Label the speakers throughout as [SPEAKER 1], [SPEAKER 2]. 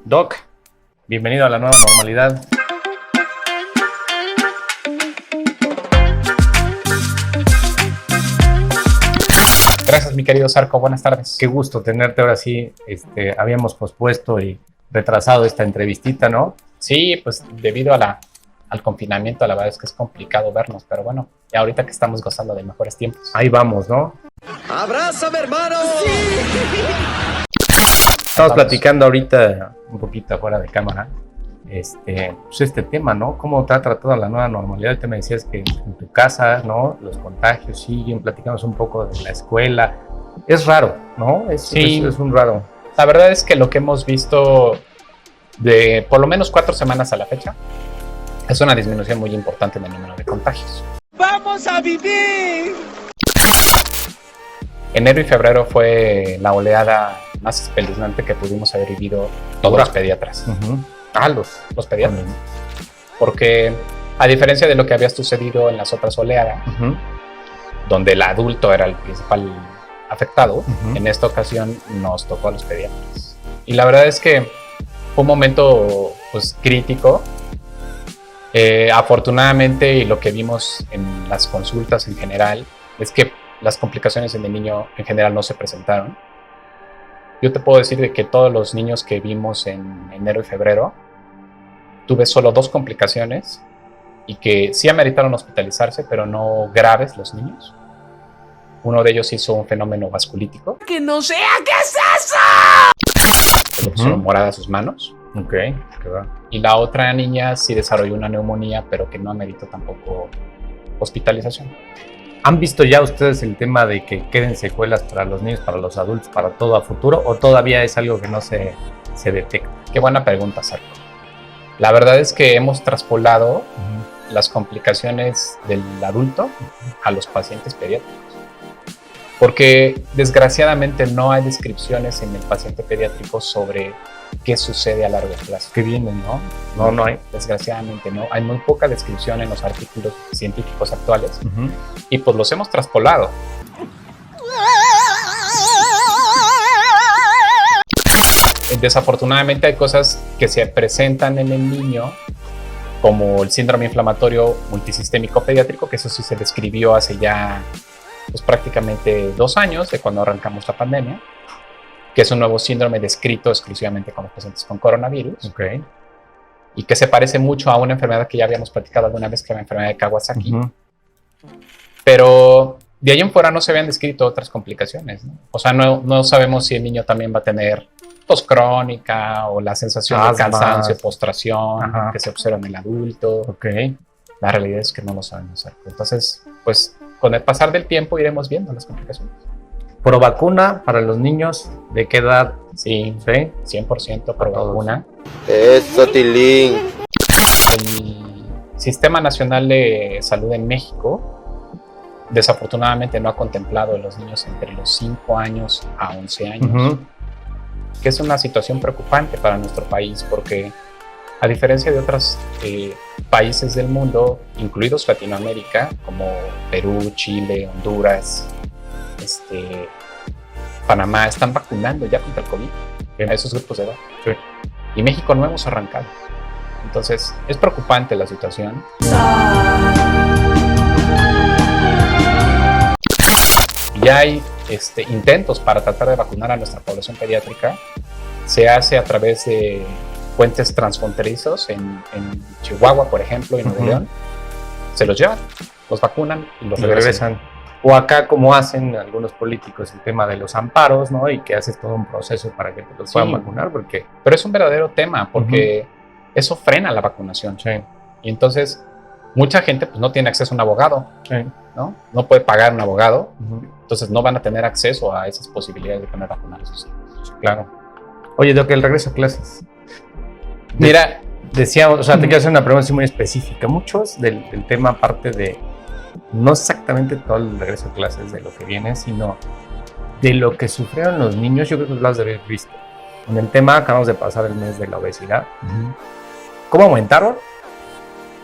[SPEAKER 1] Doc, bienvenido a la nueva normalidad.
[SPEAKER 2] Gracias, mi querido Zarco. Buenas tardes.
[SPEAKER 1] Qué gusto tenerte ahora sí. Habíamos pospuesto y retrasado esta entrevistita, ¿no?
[SPEAKER 2] Sí, pues debido al confinamiento, la verdad es que es complicado vernos, pero bueno, ya ahorita que estamos gozando de mejores tiempos.
[SPEAKER 1] Ahí vamos, ¿no?
[SPEAKER 3] ¡Abrázame, hermano! ¡Sí!
[SPEAKER 1] Estamos platicando ahorita un poquito fuera de cámara. Pues este tema, ¿no? ¿Cómo te ha tratado la nueva normalidad? Te me decías que en tu casa, ¿no? Los contagios siguen, platicamos un poco de la escuela. Es raro, ¿no?
[SPEAKER 2] Sí.
[SPEAKER 1] Es un raro.
[SPEAKER 2] La verdad es que lo que hemos visto de por lo menos 4 semanas a la fecha es una disminución muy importante en el número de contagios.
[SPEAKER 3] ¡Vamos a vivir!
[SPEAKER 2] Enero y febrero fue la oleada más espeluznante que pudimos haber vivido todos los pediatras. Los pediatras. Porque a diferencia de lo que había sucedido en las otras oleadas, donde el adulto era el principal afectado, en esta ocasión nos tocó a los pediatras. Y la verdad es que fue un momento pues crítico. Afortunadamente, y lo que vimos en las consultas en general, es que las complicaciones en el niño en general no se presentaron. Yo te puedo decir de que todos los niños que vimos en enero y febrero, tuve solo 2 complicaciones y que sí ameritaron hospitalizarse, pero no graves los niños. Uno de ellos hizo un fenómeno vasculítico.
[SPEAKER 3] ¡Que no sea! ¿Qué es eso?
[SPEAKER 2] Se le pusieron moradas sus manos.
[SPEAKER 1] Ok, qué va.
[SPEAKER 2] Y la otra niña sí desarrolló una neumonía, pero que no ameritó tampoco hospitalización.
[SPEAKER 1] ¿Han visto ya ustedes el tema de que queden secuelas para los niños, para los adultos, para todo a futuro? ¿O todavía es algo que no se detecta?
[SPEAKER 2] Qué buena pregunta, Sarko. La verdad es que hemos traspolado las complicaciones del adulto a los pacientes pediátricos. Porque desgraciadamente no hay descripciones en el paciente pediátrico sobre qué sucede a largo plazo.
[SPEAKER 1] ¿Qué viene, no?
[SPEAKER 2] No hay. Desgraciadamente no. Hay muy poca descripción en los artículos científicos actuales y pues los hemos traspolado. Desafortunadamente hay cosas que se presentan en el niño, como el síndrome inflamatorio multisistémico pediátrico, que eso sí se describió hace ya pues, prácticamente 2 años de cuando arrancamos la pandemia, que es un nuevo síndrome descrito exclusivamente con los pacientes con coronavirus, y que se parece mucho a una enfermedad que ya habíamos platicado alguna vez, que es la enfermedad de Kawasaki. Pero de ahí en fuera no se habían descrito otras complicaciones, ¿no? O sea, no sabemos si el niño también va a tener tos crónica o la sensación de cansancio, postración que se observa en el adulto. La realidad es que no lo sabemos. Entonces, pues con el pasar del tiempo iremos viendo las complicaciones.
[SPEAKER 1] ¿Pro vacuna para los niños? ¿De qué edad?
[SPEAKER 2] Sí, 100% pro vacuna.
[SPEAKER 3] Eso, Tilín.
[SPEAKER 2] El Sistema Nacional de Salud en México desafortunadamente no ha contemplado a los niños entre los 5 años a 11 años, que es una situación preocupante para nuestro país porque a diferencia de otros países del mundo, incluidos Latinoamérica, como Perú, Chile, Honduras, Panamá, están vacunando ya contra el COVID a esos grupos de edad. Y México no hemos arrancado. Entonces, es preocupante la situación. Ya hay intentos para tratar de vacunar a nuestra población pediátrica. Se hace a través de puentes transfronterizos en Chihuahua, por ejemplo, y en Nuevo León. Se los llevan, los vacunan y los regresan.
[SPEAKER 1] O acá, como hacen algunos políticos, el tema de los amparos, ¿no? Y que haces todo un proceso para que te los puedan vacunar, porque...
[SPEAKER 2] Pero es un verdadero tema, porque eso frena la vacunación. Y entonces, mucha gente pues, no tiene acceso a un abogado, ¿no? No puede pagar un abogado, entonces no van a tener acceso a esas posibilidades de poder vacunar a sus hijos.
[SPEAKER 1] Claro. Oye, Doc, el regreso a clases.
[SPEAKER 2] Mira,
[SPEAKER 1] decíamos, o sea, te quiero hacer una pregunta muy específica. Muchos del tema, aparte de... no exactamente todo el regreso a clases de lo que viene, sino de lo que sufrieron los niños. Yo creo que lo has de haber visto. En el tema, acabamos de pasar el mes de la obesidad. ¿Cómo aumentaron?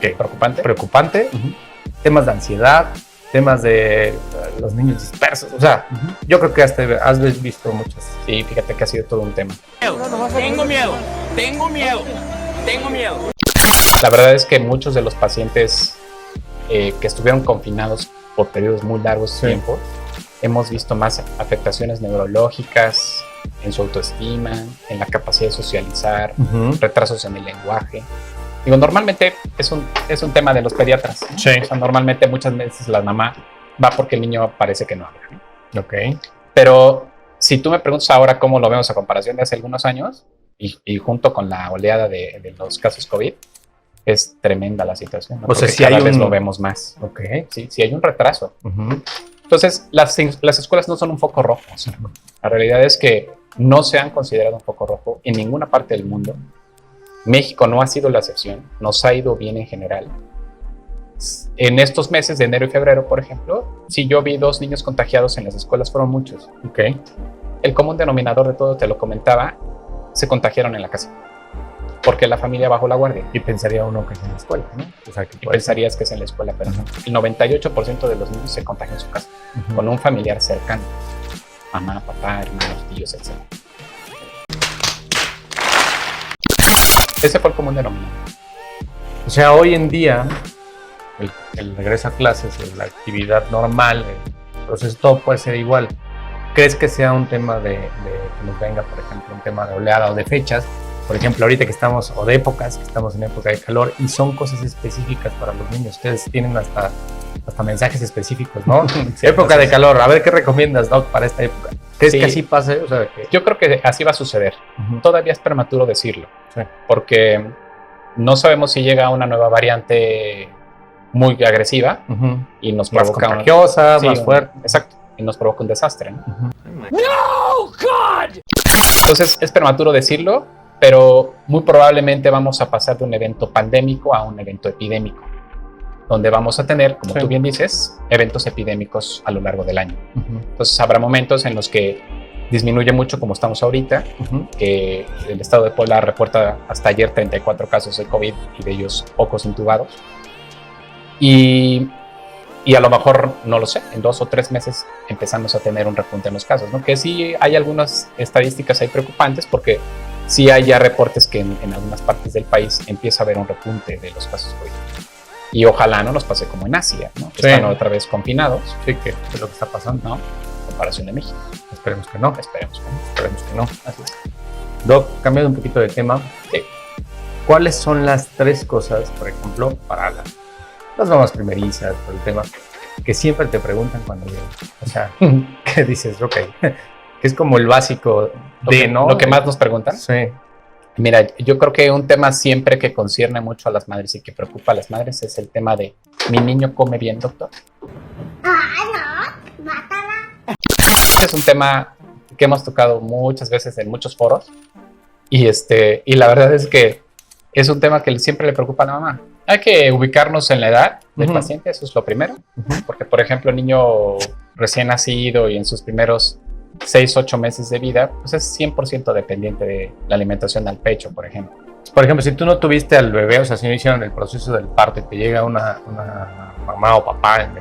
[SPEAKER 2] ¿qué? Preocupante.
[SPEAKER 1] Preocupante. Temas de ansiedad, temas de los niños dispersos. O sea, yo creo que hasta has visto muchas.
[SPEAKER 2] Sí, fíjate que ha sido todo un tema.
[SPEAKER 4] Tengo miedo.
[SPEAKER 2] La verdad es que muchos de los pacientes que estuvieron confinados por periodos muy largos de tiempo, hemos visto más afectaciones neurológicas en su autoestima, en la capacidad de socializar, retrasos en el lenguaje. Digo, normalmente es un tema de los pediatras.
[SPEAKER 1] Sí.
[SPEAKER 2] O sea, normalmente muchas veces la mamá va porque el niño parece que no habla, ¿no?
[SPEAKER 1] Ok.
[SPEAKER 2] Pero si tú me preguntas ahora cómo lo vemos a comparación de hace algunos años y junto con la oleada de los casos COVID, es tremenda la situación, ¿no?
[SPEAKER 1] O sea,
[SPEAKER 2] Porque
[SPEAKER 1] si
[SPEAKER 2] cada
[SPEAKER 1] hay
[SPEAKER 2] vez lo vemos más.
[SPEAKER 1] Ok.
[SPEAKER 2] Sí hay un retraso. Entonces, las escuelas no son un foco rojo. O sea, la realidad es que no se han considerado un foco rojo en ninguna parte del mundo. México no ha sido la excepción. Nos ha ido bien en general. En estos meses de enero y febrero, por ejemplo, si yo vi 2 niños contagiados en las escuelas, fueron muchos.
[SPEAKER 1] Ok.
[SPEAKER 2] El común denominador de todo, te lo comentaba, se contagiaron en la casa. Porque la familia bajó la guardia.
[SPEAKER 1] Y pensaría uno que es en la escuela, ¿no? O sea, que
[SPEAKER 2] Y pensarías que es en la escuela, pero no. El 98% de los niños se contagian en su casa, con un familiar cercano. Mamá, papá, hermanos, tíos, etc. Ese fue el común denominador.
[SPEAKER 1] O sea, hoy en día, el regreso a clases, la actividad normal, el proceso, todo puede ser igual. ¿Crees que sea un tema de que nos venga, por ejemplo, un tema de oleada o de fechas? Por ejemplo, ahorita que estamos, o de épocas, que estamos en época de calor, y son cosas específicas para los niños. Ustedes tienen hasta mensajes específicos, ¿no?
[SPEAKER 2] Sí,
[SPEAKER 1] época de calor, a ver qué recomiendas, Doc, para esta época. ¿Crees que así pase? O sea, que...
[SPEAKER 2] Yo creo que así va a suceder. Todavía es prematuro decirlo, porque no sabemos si llega una nueva variante muy agresiva y nos
[SPEAKER 1] más
[SPEAKER 2] provoca
[SPEAKER 1] contagiosa, más fuerte.
[SPEAKER 2] Exacto, y nos provoca un desastre, ¿no?
[SPEAKER 4] ¡No, God!
[SPEAKER 2] Entonces es prematuro decirlo, pero muy probablemente vamos a pasar de un evento pandémico a un evento epidémico, donde vamos a tener, como tú bien dices, eventos epidémicos a lo largo del año. Entonces habrá momentos en los que disminuye mucho, como estamos ahorita, que el estado de Puebla reporta hasta ayer 34 casos de COVID y de ellos pocos intubados. Y a lo mejor, no lo sé, en 2 o 3 meses empezamos a tener un repunte en los casos, ¿no? Que sí hay algunas estadísticas ahí preocupantes, porque sí hay ya reportes que en algunas partes del país empieza a haber un repunte de los casos COVID. Y ojalá no nos pase como en Asia, ¿no? Que están otra vez confinados.
[SPEAKER 1] Sí, que es lo que está pasando,
[SPEAKER 2] ¿no? En comparación de México.
[SPEAKER 1] Esperemos que no.
[SPEAKER 2] Esperemos que no.
[SPEAKER 1] Así es. Doc, cambiando un poquito de tema. ¿Cuáles son las 3 cosas, por ejemplo, para las mamás primerizas, por el tema, que siempre te preguntan cuando llegan? O sea, ¿qué dices? Ok, que es como el básico de, ¿no?
[SPEAKER 2] Lo que más nos preguntan.
[SPEAKER 1] Sí.
[SPEAKER 2] Mira, yo creo que un tema siempre que concierne mucho a las madres y que preocupa a las madres es el tema de ¿mi niño come bien, doctor?
[SPEAKER 5] No, mátala.
[SPEAKER 2] Es un tema que hemos tocado muchas veces en muchos foros y la verdad es que es un tema que siempre le preocupa a la mamá. Hay que ubicarnos en la edad del paciente, eso es lo primero, porque por ejemplo el niño recién nacido y en sus primeros 6-8 meses de vida, pues es 100% dependiente de la alimentación al pecho, por ejemplo.
[SPEAKER 1] Por ejemplo, si tú no tuviste al bebé, o sea, si no hicieron el proceso del parto y te llega una mamá o papá en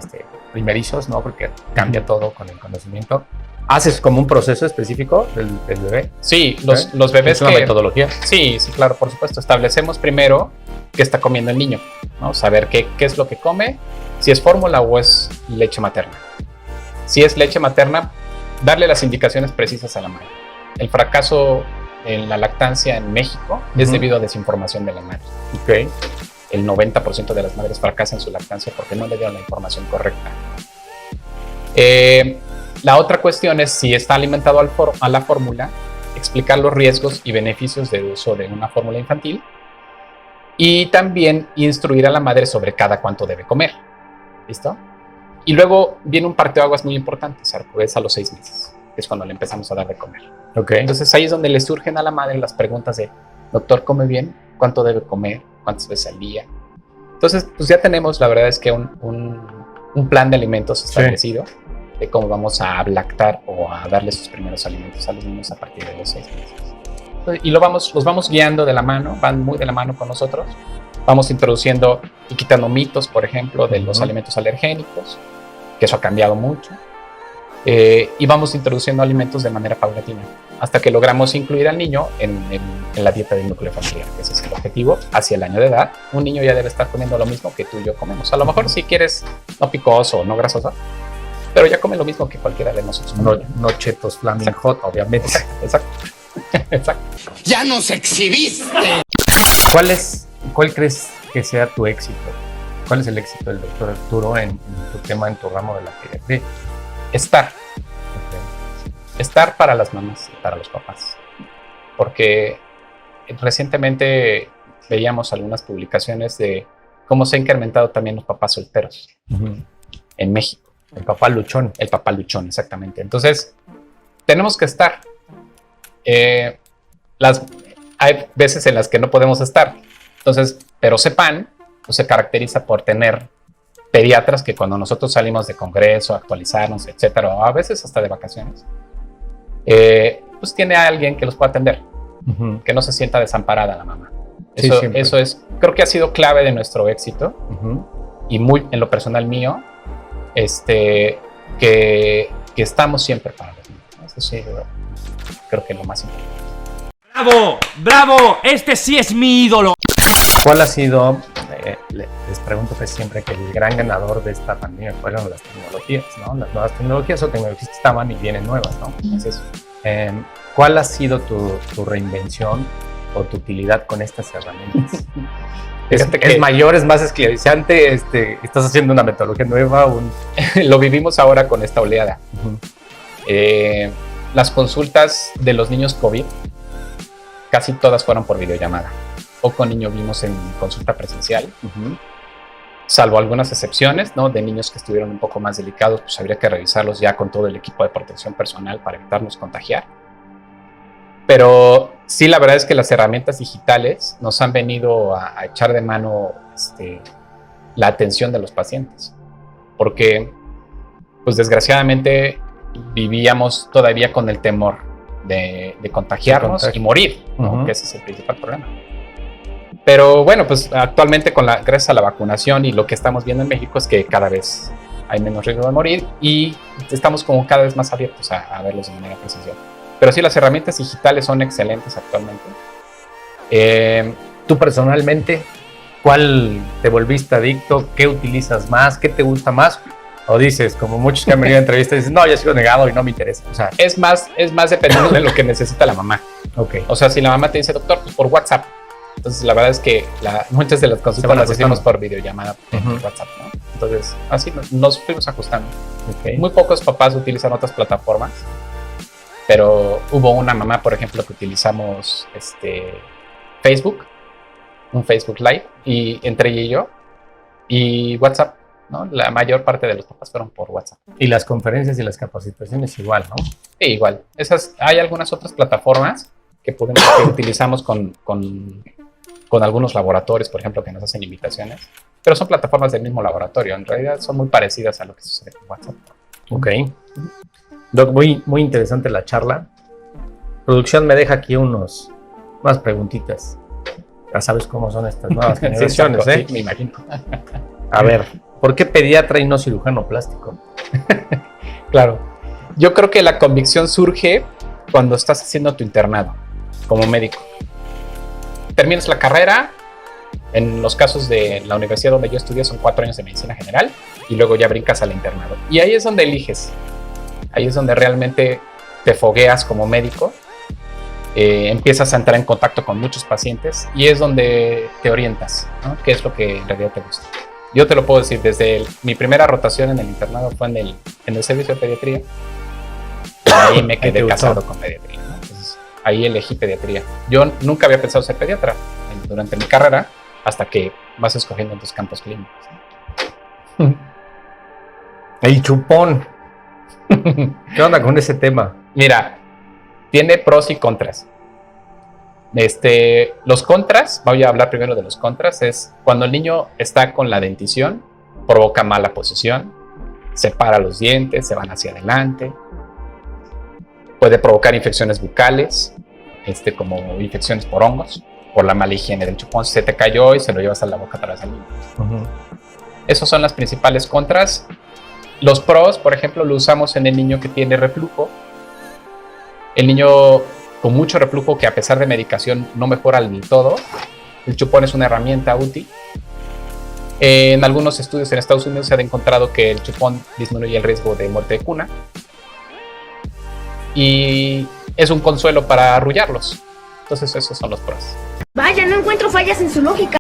[SPEAKER 1] primerizos, ¿no? Porque cambia todo con el conocimiento. ¿Haces como un proceso específico del bebé?
[SPEAKER 2] Sí, los bebés.
[SPEAKER 1] ¿Es una metodología?
[SPEAKER 2] Sí, claro, por supuesto. Establecemos primero qué está comiendo el niño, ¿no? Saber qué es lo que come, si es fórmula o es leche materna. Si es leche materna, darle las indicaciones precisas a la madre. El fracaso en la lactancia en México es debido a desinformación de la madre.
[SPEAKER 1] Okay.
[SPEAKER 2] El 90% de las madres fracasan su lactancia porque no le dieron la información correcta. La otra cuestión es si está alimentado a la fórmula, explicar los riesgos y beneficios de uso de una fórmula infantil y también instruir a la madre sobre cada cuánto debe comer. ¿Listo? Y luego viene un parteaguas muy importante, Sarko, es a los 6 meses, que es cuando le empezamos a dar de comer.
[SPEAKER 1] Okay.
[SPEAKER 2] Entonces ahí es donde le surgen a la madre las preguntas de, doctor, ¿come bien? ¿Cuánto debe comer? ¿Cuántas veces al día? Entonces, pues ya tenemos, la verdad es que un plan de alimentos establecido de cómo vamos a lactar o a darle sus primeros alimentos a los niños a partir de los 6 meses. Entonces, y los vamos guiando de la mano, van muy de la mano con nosotros. Vamos introduciendo y quitando mitos, por ejemplo, de los alimentos alergénicos. que eso ha cambiado mucho. Y vamos introduciendo alimentos de manera paulatina hasta que logramos incluir al niño en la dieta del núcleo familiar. Ese es el objetivo. Hacia el año de edad, un niño ya debe estar comiendo lo mismo que tú y yo comemos. A lo mejor si quieres no picoso o no grasoso, pero ya come lo mismo que cualquiera de nosotros.
[SPEAKER 1] No chetos Flaming Hot, obviamente.
[SPEAKER 2] Exacto. Exacto.
[SPEAKER 4] ¡Ya nos exhibiste!
[SPEAKER 1] ¿Cuál crees que sea tu éxito? ¿Cuál es el éxito del doctor Arturo en tu tema, en tu ramo de la pediatría?
[SPEAKER 2] Estar para las mamás y para los papás. Porque recientemente veíamos algunas publicaciones de cómo se han incrementado también los papás solteros en México.
[SPEAKER 1] El papá luchón.
[SPEAKER 2] El papá luchón, exactamente. Entonces, tenemos que estar. Hay veces en las que no podemos estar. Entonces, pero CEPAN pues, se caracteriza por tener pediatras que cuando nosotros salimos de congreso, actualizarnos, etcétera, o a veces hasta de vacaciones, pues tiene a alguien que los pueda atender, que no se sienta desamparada la mamá. Eso es, creo que ha sido clave de nuestro éxito y muy en lo personal mío, que estamos siempre para los niños. Eso sí, creo que es lo más importante.
[SPEAKER 4] ¡Bravo! ¡Bravo! ¡Este sí es mi ídolo!
[SPEAKER 1] ¿Cuál ha sido, les pregunto que siempre, que el gran ganador de esta pandemia fueron las tecnologías, ¿no? Las nuevas tecnologías o tecnologías que estaban y vienen nuevas, ¿no?
[SPEAKER 2] Entonces,
[SPEAKER 1] ¿cuál ha sido tu reinvención o tu utilidad con estas herramientas? ¿Es mayor, es más esclavizante? ¿Estás haciendo una metodología nueva?
[SPEAKER 2] Lo vivimos ahora con esta oleada. Las consultas de los niños COVID casi todas fueron por videollamada. Poco niño vimos en consulta presencial, salvo algunas excepciones, ¿no? De niños que estuvieron un poco más delicados, pues habría que revisarlos ya con todo el equipo de protección personal para evitarnos contagiar. Pero sí, la verdad es que las herramientas digitales nos han venido a echar de mano la atención de los pacientes, porque pues desgraciadamente vivíamos todavía con el temor de contagiarnos y morir, ¿no? Que ese es el principal problema. Pero bueno, pues actualmente gracias a la vacunación y lo que estamos viendo en México es que cada vez hay menos riesgo de morir y estamos como cada vez más abiertos a verlos de manera presencial. Pero sí, las herramientas digitales son excelentes actualmente.
[SPEAKER 1] Tú personalmente, ¿cuál te volviste adicto? ¿Qué utilizas más? ¿Qué te gusta más? O dices, como muchos que han venido a entrevistas, dices, no, ya sigo negado y no me interesa. O sea,
[SPEAKER 2] es más dependiendo de lo que necesita la mamá.
[SPEAKER 1] Okay.
[SPEAKER 2] O sea, si la mamá te dice, doctor, pues por WhatsApp. Entonces, la verdad es que muchas de las consultas las hacemos por videollamada en WhatsApp, ¿no? Entonces, así nos fuimos ajustando.
[SPEAKER 1] Okay.
[SPEAKER 2] Muy pocos papás utilizan otras plataformas, pero hubo una mamá, por ejemplo, que utilizamos Facebook, un Facebook Live, y entre ella y yo, y WhatsApp, ¿no? La mayor parte de los papás fueron por WhatsApp.
[SPEAKER 1] Y las conferencias y las capacitaciones igual, ¿no?
[SPEAKER 2] Sí, igual. Hay algunas otras plataformas que utilizamos con algunos laboratorios, por ejemplo, que nos hacen invitaciones, pero son plataformas del mismo laboratorio. En realidad son muy parecidas a lo que sucede con WhatsApp.
[SPEAKER 1] Ok. Doc, muy interesante la charla. Producción me deja aquí unas preguntitas. Ya sabes cómo son estas nuevas generaciones,
[SPEAKER 2] sí, me imagino.
[SPEAKER 1] A ver, ¿por qué pediatra y no cirujano plástico?
[SPEAKER 2] Claro. Yo creo que la convicción surge cuando estás haciendo tu internado como médico. Terminas la carrera, en los casos de la universidad donde yo estudié son 4 años de medicina general y luego ya brincas al internado. Y ahí es donde eliges, ahí es donde realmente te fogueas como médico, empiezas a entrar en contacto con muchos pacientes y es donde te orientas, ¿no? ¿Qué es lo que en realidad te gusta? Yo te lo puedo decir, mi primera rotación en el internado fue en el servicio de pediatría. Ahí me quedé casado con pediatría, ¿no? Entonces, ahí elegí pediatría. Yo nunca había pensado ser pediatra durante mi carrera, hasta que vas escogiendo en tus campos clínicos.
[SPEAKER 1] ¡Ey, chupón! ¿Qué onda con ese tema?
[SPEAKER 2] Mira, tiene pros y contras. Los contras, voy a hablar primero de los contras, es cuando el niño está con la dentición, provoca mala posición, separa los dientes, se van hacia adelante, puede provocar infecciones bucales, como infecciones por hongos, por la mala higiene del chupón. Se te cayó y se lo llevas a la boca tras el niño. Esas son las principales contras. Los pros, por ejemplo, lo usamos en el niño que tiene reflujo. El niño con mucho reflujo que a pesar de medicación no mejora del todo. El chupón es una herramienta útil. En algunos estudios en Estados Unidos se ha encontrado que el chupón disminuye el riesgo de muerte de cuna. Y es un consuelo para arrullarlos. Entonces esos son los pros.
[SPEAKER 5] Vaya, no encuentro fallas en su lógica.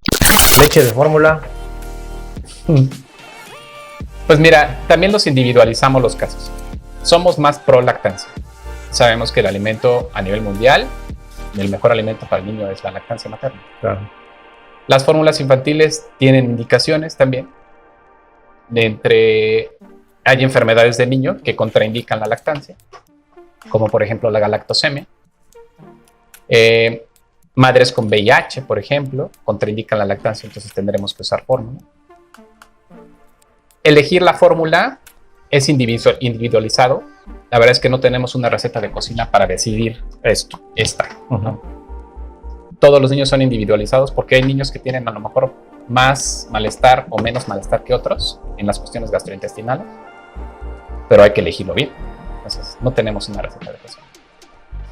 [SPEAKER 1] Leche de fórmula.
[SPEAKER 2] Pues mira, también los individualizamos los casos. Somos más pro lactancia. Sabemos que el alimento a nivel mundial, el mejor alimento para el niño es la lactancia materna.
[SPEAKER 1] Claro.
[SPEAKER 2] Las fórmulas infantiles tienen indicaciones también. Hay enfermedades de niño que contraindican la lactancia, como por ejemplo la galactosemia. Madres con VIH, por ejemplo, contraindican la lactancia, entonces tendremos que usar fórmula. Elegir la fórmula es individualizado. La verdad es que no tenemos una receta de cocina para decidir esta. ¿No? Todos los niños son individualizados porque hay niños que tienen a lo mejor más malestar o menos malestar que otros en las cuestiones gastrointestinales, pero hay que elegirlo bien. Entonces, no tenemos una receta de cocina.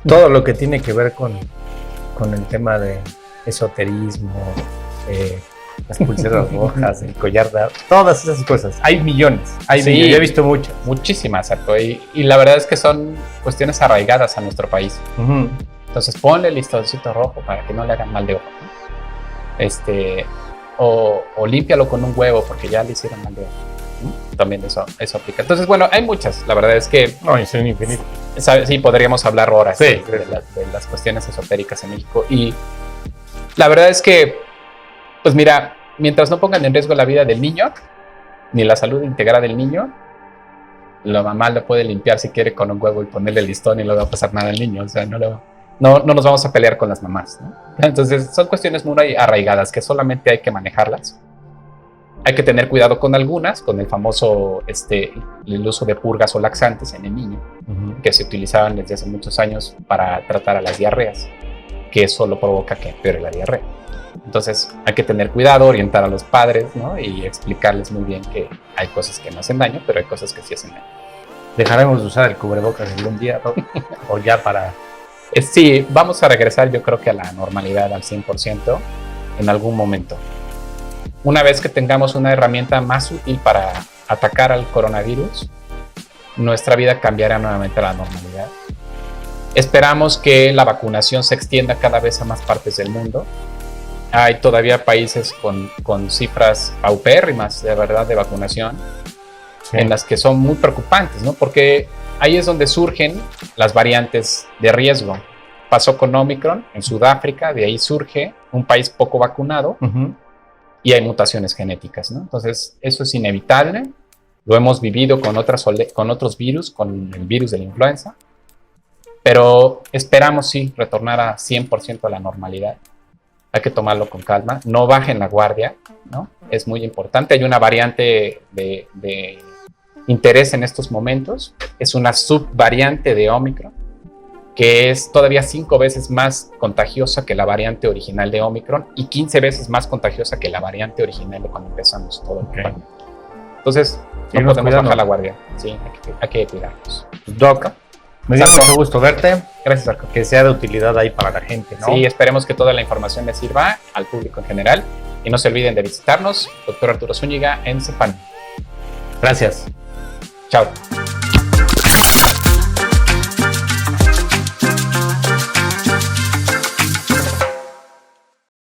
[SPEAKER 1] Todo lo que tiene que ver con el tema de esoterismo, las pulseras rojas, el collar de todas esas cosas. Hay millones.
[SPEAKER 2] Sí,
[SPEAKER 1] yo he visto muchas.
[SPEAKER 2] Muchísimas, Arco. Y la verdad es que son cuestiones arraigadas a nuestro país.
[SPEAKER 1] Uh-huh.
[SPEAKER 2] Entonces ponle el listoncito rojo para que no le hagan mal de ojo, ¿no? O límpialo con un huevo porque ya le hicieron mal de ojo, ¿no? También eso aplica. Entonces, bueno, hay muchas. La verdad es que
[SPEAKER 1] No, es un infinito.
[SPEAKER 2] sí, podríamos hablar horas
[SPEAKER 1] Sí.
[SPEAKER 2] de las cuestiones esotéricas en México. Y la verdad es que, pues mira, mientras no pongan en riesgo la vida del niño, ni la salud integral del niño, la mamá lo puede limpiar si quiere con un huevo y ponerle el listón y no le va a pasar nada al niño. O sea, no nos vamos a pelear con las mamás, ¿no? Entonces, son cuestiones muy arraigadas que solamente hay que manejarlas. Hay que tener cuidado con algunas, con el famoso el uso de purgas o laxantes en el niño, que se utilizaban desde hace muchos años para tratar a las diarreas, que eso lo provoca que empeore la diarrea. Entonces, hay que tener cuidado, orientar a los padres, ¿no? Y explicarles muy bien que hay cosas que no hacen daño, pero hay cosas que sí hacen daño.
[SPEAKER 1] ¿Dejaremos de usar el cubrebocas algún día, ¿no? O ya para...?
[SPEAKER 2] Sí, vamos a regresar yo creo que a la normalidad al 100% en algún momento. Una vez que tengamos una herramienta más útil para atacar al coronavirus, nuestra vida cambiará nuevamente a la normalidad. Esperamos que la vacunación se extienda cada vez a más partes del mundo. Hay todavía países con cifras paupérrimas de verdad de vacunación, sí, en las que son muy preocupantes, ¿no? Porque ahí es donde surgen las variantes de riesgo. Pasó con Omicron en Sudáfrica, de ahí surge un país poco vacunado.
[SPEAKER 1] Uh-huh.
[SPEAKER 2] Y hay mutaciones genéticas, ¿no? Entonces, eso es inevitable. Lo hemos vivido con otros virus, con el virus de la influenza. Pero esperamos, sí, retornar a 100% a la normalidad. Hay que tomarlo con calma. No bajen la guardia, ¿no? Es muy importante. Hay una variante de interés en estos momentos. Es una subvariante de Omicron, que es todavía 5 veces más contagiosa que la variante original de Omicron y 15 veces más contagiosa que la variante original de cuando empezamos todo el tema. Entonces, no podemos bajar la guardia. Sí, hay que cuidarnos.
[SPEAKER 1] Doc, me dio mucho gusto verte.
[SPEAKER 2] Gracias, Arco.
[SPEAKER 1] Que sea de utilidad ahí para la gente, ¿no?
[SPEAKER 2] Sí, esperemos que toda la información les sirva al público en general. Y no se olviden de visitarnos, Dr. Arturo Zúñiga en CEPAN.
[SPEAKER 1] Gracias.
[SPEAKER 2] Chao.